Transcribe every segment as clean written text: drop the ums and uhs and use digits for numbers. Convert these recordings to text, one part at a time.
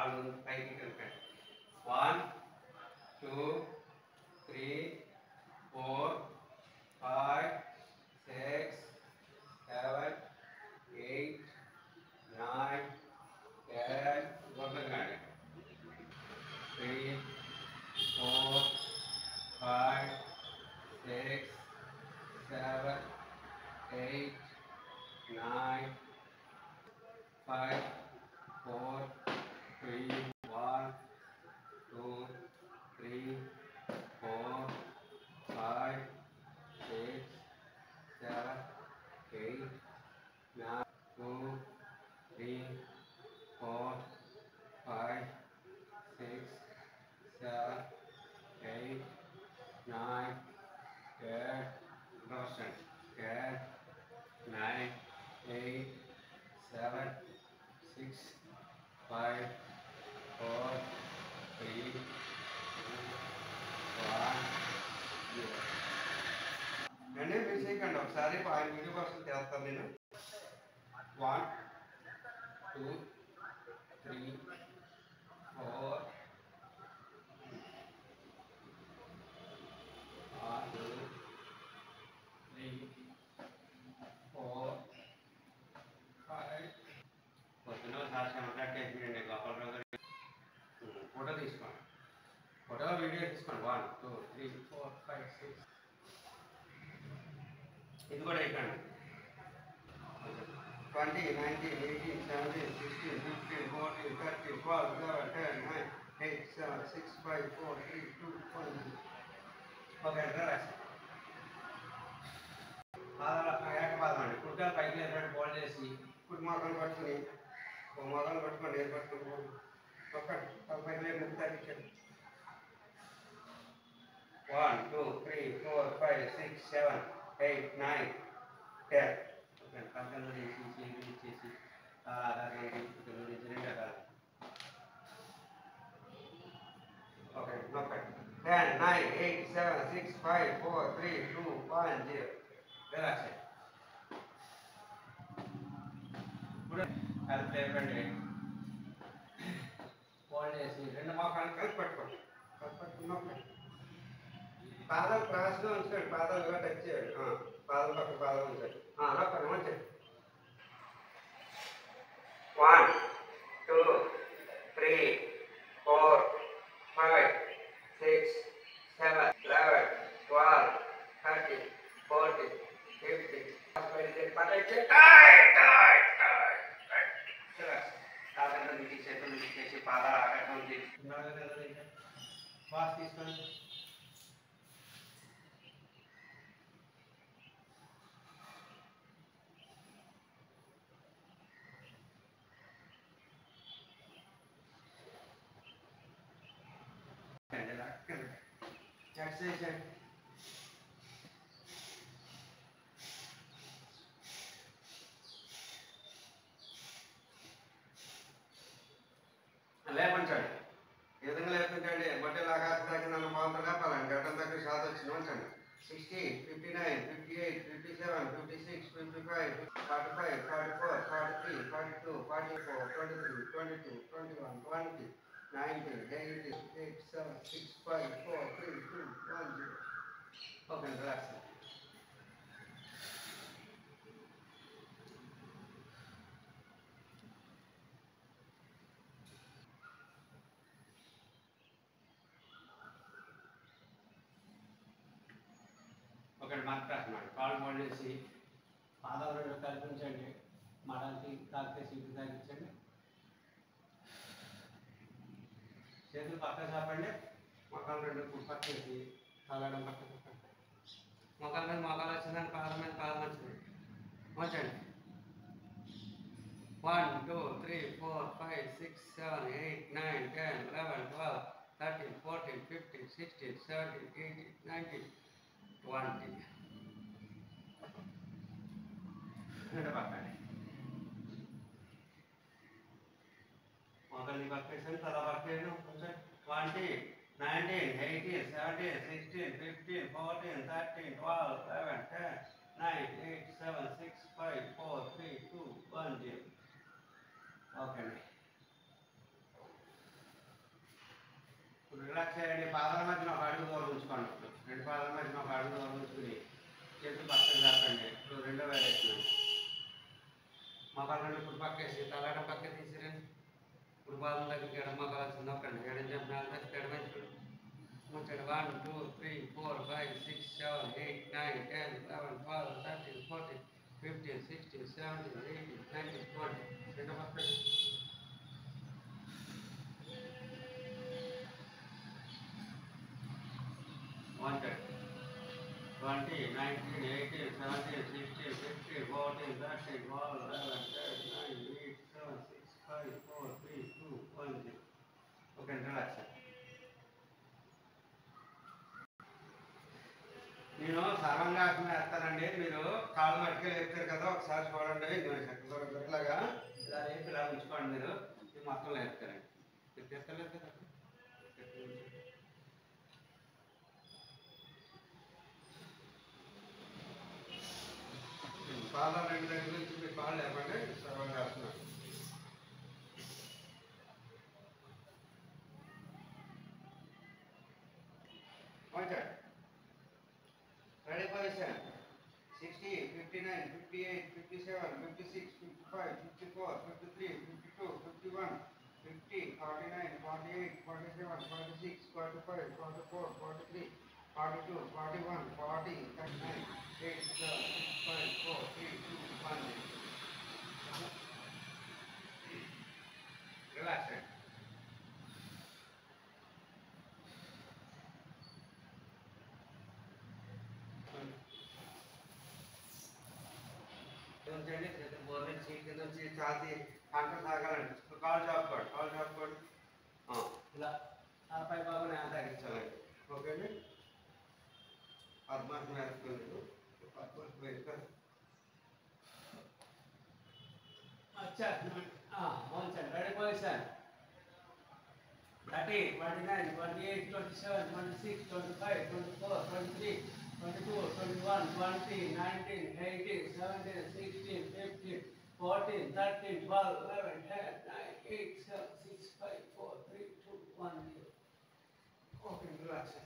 కాళ్ళు పైకి కలిపండి. 1 2 3 4 5 6 7 8 9 10 వదలండి. 3 4 5 6 7 8 9 5 4 3 1 2 3 4 5 6 7 8 9 2 3 4 5 6 7 8 9 10 percent 10 9 8 7 6 5 4 3 2 1 0. నేను మీరు చేయకండి ఒకసారి ఆయన వీడియో కోసం చేస్తాను నేను. 1 2 3 4 2 3 4 5 పొద్దున సాక్షి మాట్లాడేసిండి గోపాలరావు గారు. ఫోటో తీసుకోండి, ఫోటో వీడియో తీసుకోండి. 1 2 3 4 5 6 ఇది కూడా అయిపోయింది. 20 19 18 17 16 15 14 13 12 11 10 9 8 7 6 5 4 3 2 1. ఓకే రాసి ఏకపాదం కుట్టాలు పైకి లేపండి. బోల్ చేసి కుడి మొక్కలు పట్టుకుని ఓ మొక్కలు పట్టుకోండి. ఏది పట్టుకుని ఒక్కటి పైకి లేపు ముక్కు తగ్గించండి. 1 2 3 4 5 6 7 8 9 10. ఓకే పక్కన చేసి చేసి చేసి రెండు రకాలు. ఓకే నొక్కండి. 10 9 8 7 6 5 4 3 2 1 0. రిలాక్స్ ఇప్పుడు కలిపి లేపండి. ఫోల్డ్ చేసి రెండు మోకాలు కలిపి పట్టుకోండి. కలిపి పట్టుకుని నొక్కండి. పాదాలు క్రాస్గా ఉంచండి. పాదాలుగా టచ్ చేయండి. పాదాలు పక్క పాదాలు ఉంచండి. నొక్కండి ఉంచండి. 1 2 3 4 5 6 7 11 12 13 14 15 పట్టేసి సాధారణ నుంచి చేతులు నుంచి చేసి పాదాలు ఆకటం శ్వాస తీసుకోండి. ఎక్సర్సైజ్ చేయండి. లేపంచండి. ఏ విధంగా లేపుతుంటండి? బట్టలు ఆకాశం దగ్గర నన్ను పాలతో లేపాలండి. గడ్డం దగ్గర శ్వాస వచ్చింది ఉంచండి. 60 59 58 57 56 55 45 44 43 42 44 23 22 21 20 19 8 8 7 6 5 4 3 2 1 0. Okay relax. ఒకటి మంత్రాసనం. కాళ్ళు మోడ్ చేసి పాదాలు రెండు కల్పించండి. మడల్కి తాకితే సీటు తాగించండి. చేతులు పక్క చాపండి. మొక్కలు రెండు పక్కేసి తలడం పక్క చెప్పండి. మొక్కల మీద మొక్కలు వచ్చిందని పాదం మీద పాదం వచ్చింది వచ్చండి. 1 2 3 4 5 6 7 8 9 10 11 12 13 14 15 16 17 18 19 20. పక్కండి. మొదటి పక్కేసాను తల పక్కేను కొంచెం. 20 19 18 17 16 15 14 13 12 11 10 9 8 7 6 5 4 3 2 1 0. ఓకే అండి. రిలాక్స్ అయ్యండి. పాదాల మధ్యన ఒక అడుగు దూరం ఉంచుకోండి. రెండు పాదాల మధ్యన ఒక అడుగు దూరం ఉంచుకుని చేతులు పక్కన దాకండి. ఇప్పుడు రెండో వేరేస్తున్నాను. మోకాలు రెండు ఇప్పుడు పక్కేసి తలాడ పక్క తీసిరండి. ఇప్పుడు పాదం దగ్గరికి ఎడమ మోకాలు నొక్కండి. ఎడం చెప్పిన ఎడమ ఉంచండి. 1 2 3 4 5 6 7 8 9 10 11 12 13 14 15 16 17 18 19 20 రెండో పక్క wanted 20 19 18 17 16 15 14 13 12 11 12 9 8 7 6 5 4 3 2 1 ఓకే రిలాక్స్. నేను సర్వంగాసనం వేస్తానండి. మీరు కాళ్ళు మట్టుకే లేపుతారు కదా, ఒకసారి చూడండి. ఇట్లాగా ఇలా లేపి ఇలా ఉంచుకోండి. మీరు మొత్తం లేపుతారండి. ఎత్తలేదు కదా, పాదాల రెండు దగ్గర నుంచి మీ కాళ్ళు లేపండి. Sarvangasana ready position 60 59 58 57 56 55 54 53 52 51 50 49 48 47 46 45 44 43 42 41 40 39 8 7 6 5 4 3 2 1 relax. Government seat కింద వచ్చి ఛాతీ కంట తాగాలండి. కాలు చాపుకోండి. కాలు చాపుకోండి. ఇలా ఆ పై భాగం నేను తగ్గించాలండి. ఓకే అండి. పద్మాసనం వేస్తుంది. పద్మాసనం వేస్తారు. ఉంచండి. Ready position 30 29 28 27 26 25 24 23 22 21 20 19 18 17 16 15 14 13 12 11 10 9 8 7 6 5 4 3 2 1 0. Okay relax.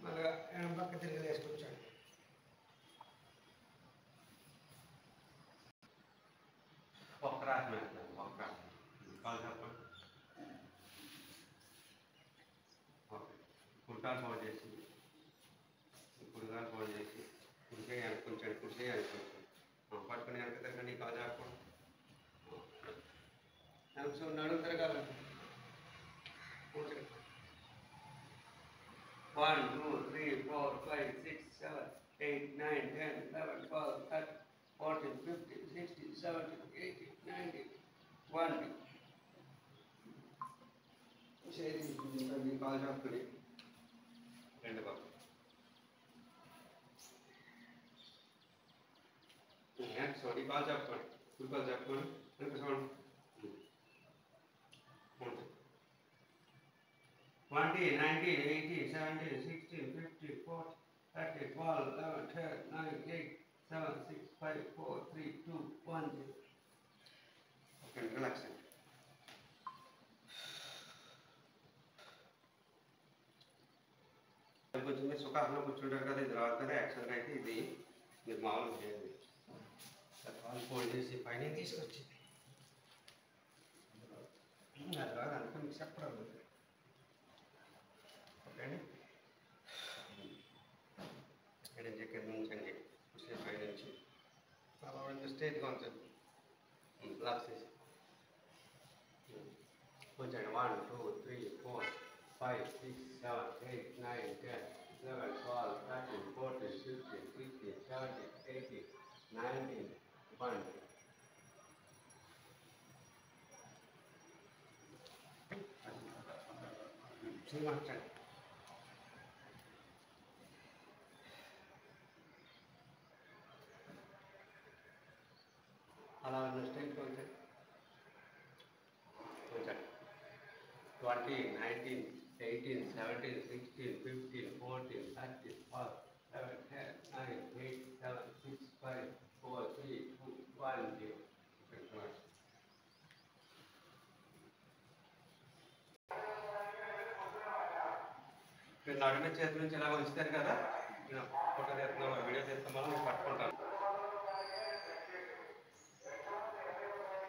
మళ్ళీ ఎడం పక్క తిరిగి వేసుకొచ్చాను. ఒక్కరాసనం వేస్తాను. ఒక్కరాసనం కాలు చెప్పండి. ఓకే కుర్తాలు ఫోన్ చేసి కుడిగాలు ఫోన్ చేసి కుడికే అనుకుంటాడు. కుడికే అనుకుంటాడు. పట్టుకుని వెనక తిరగండి. కాలు చెప్పండి. నడుము తిరగాలండి. 1 2 3 4 5 6 7 8 9 10 11 12 13 14 15 16 17 18 19 20 మీ కాలు చాపుకుని రెండు పక్కలు చూడండి. కాలు చెప్పుకోండి. కుడి కాలు చెప్పుకోండి. వెనక చూడండి. 20 19 18 17 16 15 14 13 12 11 12 9 8 7 6 5 4 3 2 1 0. Okay relax. కొంచెం మీరు సుఖాసనం కూర్చుంటారు కదా, ఇది రాగానే యాక్షన్ అయితే ఇది మీరు మామూలుగా చేయండి. కాలు ఫోల్డ్ చేసి పైన తీసుకొచ్చి అది రాదు అనుకో మీకు చెప్పడం. ఓకే అండి. ఎడం చెక్కర్ ఉంచండి. కూర్చొని పై నుంచి అలా స్ట్రైట్గా ఉంచండి. లాక్ చేసి ఉంచండి. 1 2 3 4 5 6 7 8 9 10 11 12 13 14 15 16 17 18 19 1. శ్రీమంచండి. అలా స్ట్రైట్గా ఉంచండి. 20 19 18 17 16 15 14 13 12 11 10 9 8 7 6 5 4 3 2 1 0. మీరు నడుమ చేతి నుంచి ఇలా ఉంచుతారు కదా, ఫోటో తీస్తున్నాం వీడియో తీస్తాం వల్ల నేను పట్టుకుంటాను.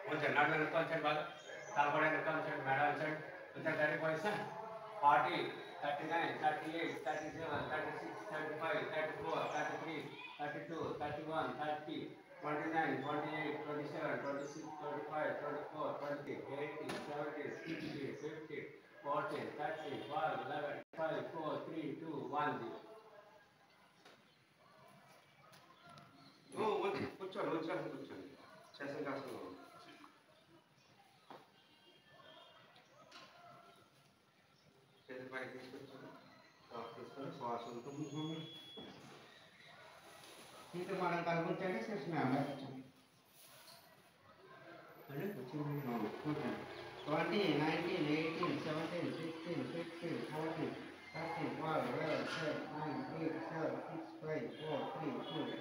కొంచెం నడుమ వెనక ఉంచండి, బాగా తలపడ వెనక ఉంచండి, మెడ ఉంచండి, కొంచెం గడి పొజిషన్ 40, 39, 38, 37, 36, 35, 34, 33, 32, 31, 30, 29, 28, 27, 26, 25, 24, 20, 80, 70, 60, 50, 40, 30, 12, 11, 12, 4, 3, 2, 1, 0. కూర్చోండి కూర్చోండి చేసిన కాస్త చేతి పైకి తీసుకొచ్చాను, తీసుకొని శ్వాస ఉంటుంది. ఇది మనం కనిపించండి చేసిన కూర్చోండి 20, 19, 18, 17, 16, 15, 14, 13, 12, 11, 12, 9, 8, 7, 6, 5, 4, 3, 2,